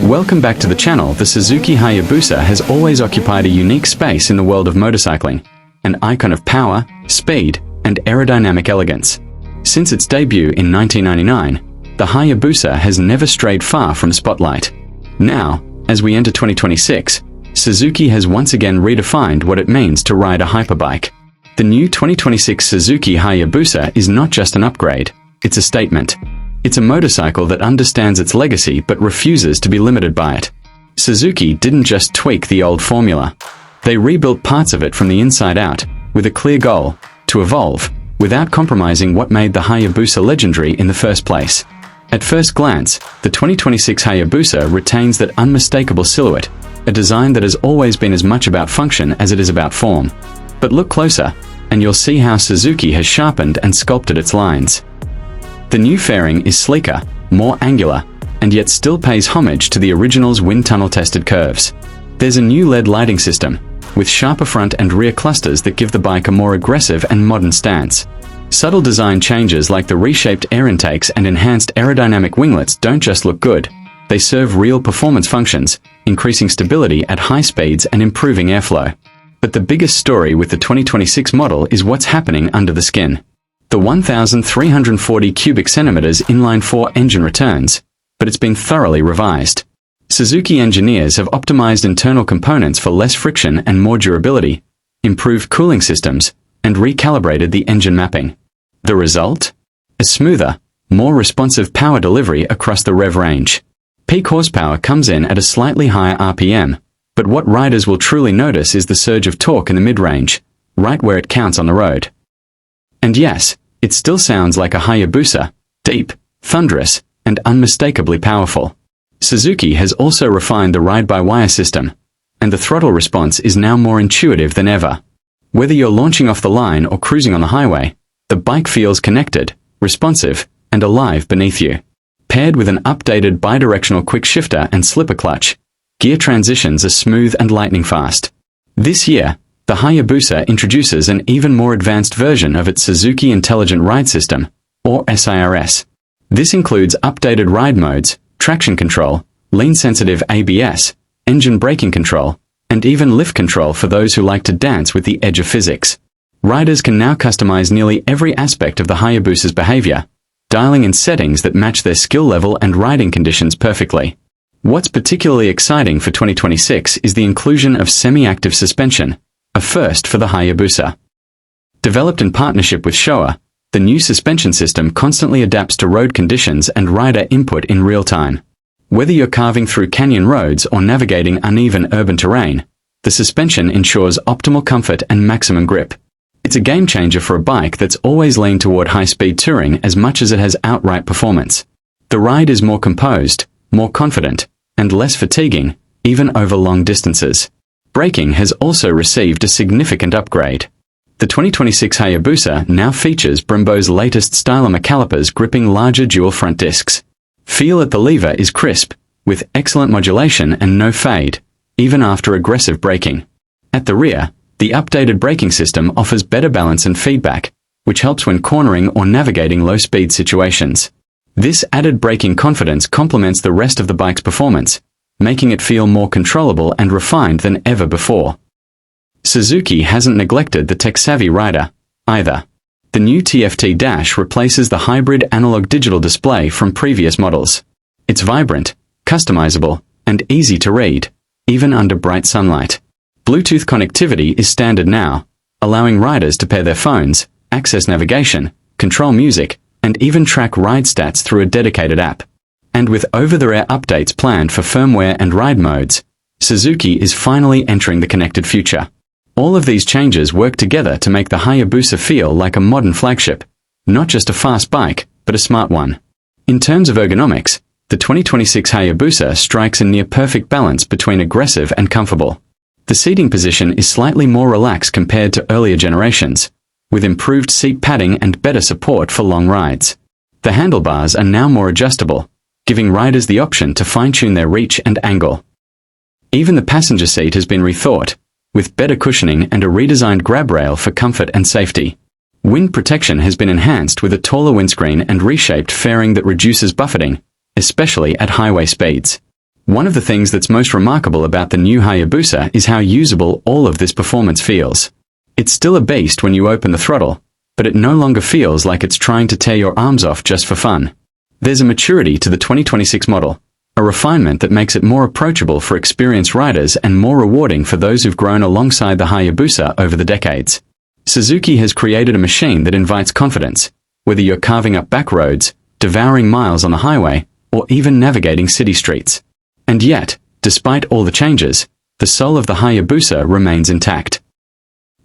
Welcome back to the channel. The Suzuki Hayabusa has always occupied a unique space in the world of motorcycling, an icon of power, speed, and aerodynamic elegance. Since its debut in 1999, the Hayabusa has never strayed far from spotlight. Now, as we enter 2026, Suzuki has once again redefined what it means to ride a hyperbike. The new 2026 Suzuki Hayabusa is not just an upgrade, it's a statement. It's a motorcycle that understands its legacy but refuses to be limited by it. Suzuki didn't just tweak the old formula. They rebuilt parts of it from the inside out, with a clear goal: to evolve, without compromising what made the Hayabusa legendary in the first place. At first glance, the 2026 Hayabusa retains that unmistakable silhouette, a design that has always been as much about function as it is about form. But look closer, and you'll see how Suzuki has sharpened and sculpted its lines. The new fairing is sleeker, more angular, and yet still pays homage to the original's wind tunnel-tested curves. There's a new LED lighting system, with sharper front and rear clusters that give the bike a more aggressive and modern stance. Subtle design changes like the reshaped air intakes and enhanced aerodynamic winglets don't just look good, they serve real performance functions, increasing stability at high speeds and improving airflow. But the biggest story with the 2026 model is what's happening under the skin. The 1,340 cubic centimeters inline-4 engine returns, but it's been thoroughly revised. Suzuki engineers have optimized internal components for less friction and more durability, improved cooling systems, and recalibrated the engine mapping. The result? A smoother, more responsive power delivery across the rev range. Peak horsepower comes in at a slightly higher RPM, but what riders will truly notice is the surge of torque in the mid-range, right where it counts on the road. And yes, it still sounds like a Hayabusa, deep, thunderous, and unmistakably powerful. Suzuki has also refined the ride-by-wire system, and the throttle response is now more intuitive than ever. Whether you're launching off the line or cruising on the highway, the bike feels connected, responsive, and alive beneath you. Paired with an updated bidirectional quick shifter and slipper clutch, gear transitions are smooth and lightning fast. This year, the Hayabusa introduces an even more advanced version of its Suzuki Intelligent Ride System, or SIRS. This includes updated ride modes, traction control, lean-sensitive ABS, engine braking control, and even lift control for those who like to dance with the edge of physics. Riders can now customize nearly every aspect of the Hayabusa's behavior, dialing in settings that match their skill level and riding conditions perfectly. What's particularly exciting for 2026 is the inclusion of semi-active suspension, a first for the Hayabusa. Developed in partnership with Showa, the new suspension system constantly adapts to road conditions and rider input in real time. Whether you're carving through canyon roads or navigating uneven urban terrain, the suspension ensures optimal comfort and maximum grip. It's a game changer for a bike that's always leaned toward high-speed touring as much as it has outright performance. The ride is more composed, more confident, and less fatiguing, even over long distances. Braking has also received a significant upgrade. The 2026 Hayabusa now features Brembo's latest stylomer calipers gripping larger dual front discs. Feel at the lever is crisp, with excellent modulation and no fade, even after aggressive braking. At the rear, the updated braking system offers better balance and feedback, which helps when cornering or navigating low-speed situations. This added braking confidence complements the rest of the bike's performance, making it feel more controllable and refined than ever before. Suzuki hasn't neglected the tech-savvy rider, either. The new TFT dash replaces the hybrid analog-digital display from previous models. It's vibrant, customizable, and easy to read, even under bright sunlight. Bluetooth connectivity is standard now, allowing riders to pair their phones, access navigation, control music, and even track ride stats through a dedicated app. And with over-the-air updates planned for firmware and ride modes, Suzuki is finally entering the connected future. All of these changes work together to make the Hayabusa feel like a modern flagship, not just a fast bike, but a smart one. In terms of ergonomics, the 2026 Hayabusa strikes a near-perfect balance between aggressive and comfortable. The seating position is slightly more relaxed compared to earlier generations, with improved seat padding and better support for long rides. The handlebars are now more adjustable, giving riders the option to fine-tune their reach and angle. Even the passenger seat has been rethought, with better cushioning and a redesigned grab rail for comfort and safety. Wind protection has been enhanced with a taller windscreen and reshaped fairing that reduces buffeting, especially at highway speeds. One of the things that's most remarkable about the new Hayabusa is how usable all of this performance feels. It's still a beast when you open the throttle, but it no longer feels like it's trying to tear your arms off just for fun. There's a maturity to the 2026 model, a refinement that makes it more approachable for experienced riders and more rewarding for those who've grown alongside the Hayabusa over the decades. Suzuki has created a machine that invites confidence, whether you're carving up back roads, devouring miles on the highway, or even navigating city streets. And yet, despite all the changes, the soul of the Hayabusa remains intact.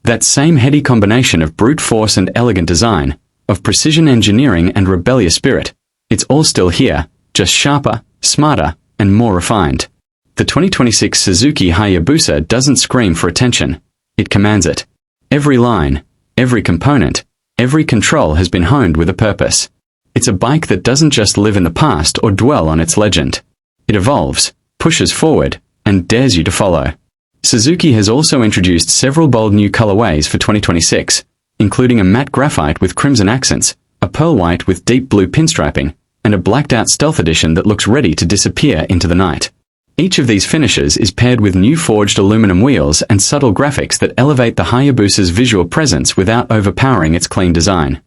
That same heady combination of brute force and elegant design, of precision engineering and rebellious spirit, it's all still here, just sharper, smarter, and more refined. The 2026 Suzuki Hayabusa doesn't scream for attention, it commands it. Every line, every component, every control has been honed with a purpose. It's a bike that doesn't just live in the past or dwell on its legend. It evolves, pushes forward, and dares you to follow. Suzuki has also introduced several bold new colorways for 2026, including a matte graphite with crimson accents, a pearl white with deep blue pinstriping, and a blacked-out stealth edition that looks ready to disappear into the night. Each of these finishes is paired with new forged aluminum wheels and subtle graphics that elevate the Hayabusa's visual presence without overpowering its clean design.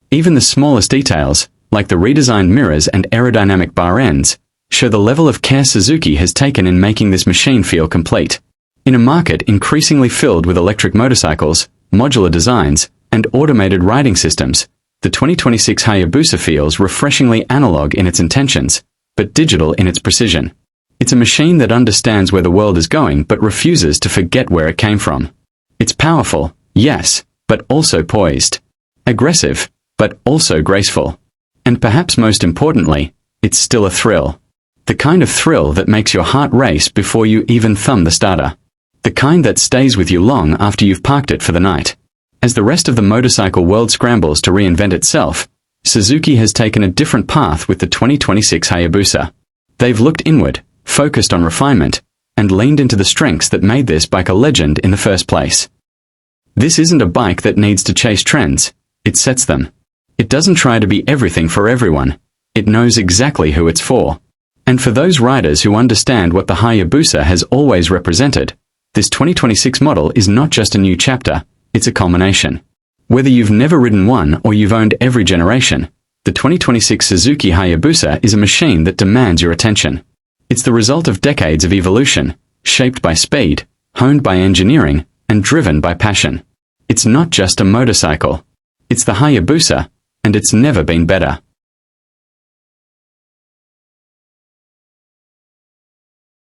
Even the smallest details, like the redesigned mirrors and aerodynamic bar ends, show the level of care Suzuki has taken in making this machine feel complete. In a market increasingly filled with electric motorcycles, modular designs, and automated riding systems, the 2026 Hayabusa feels refreshingly analog in its intentions, but digital in its precision. It's a machine that understands where the world is going but refuses to forget where it came from. It's powerful, yes, but also poised. Aggressive, but also graceful. And perhaps most importantly, it's still a thrill. The kind of thrill that makes your heart race before you even thumb the starter. The kind that stays with you long after you've parked it for the night. As the rest of the motorcycle world scrambles to reinvent itself, Suzuki has taken a different path with the 2026 Hayabusa. They've looked inward, focused on refinement, and leaned into the strengths that made this bike a legend in the first place. This isn't a bike that needs to chase trends, it sets them. It doesn't try to be everything for everyone, it knows exactly who it's for. And for those riders who understand what the Hayabusa has always represented, this 2026 model is not just a new chapter, it's a culmination. Whether you've never ridden one or you've owned every generation, the 2026 Suzuki Hayabusa is a machine that demands your attention. It's the result of decades of evolution, shaped by speed, honed by engineering, and driven by passion. It's not just a motorcycle. It's the Hayabusa, and it's never been better.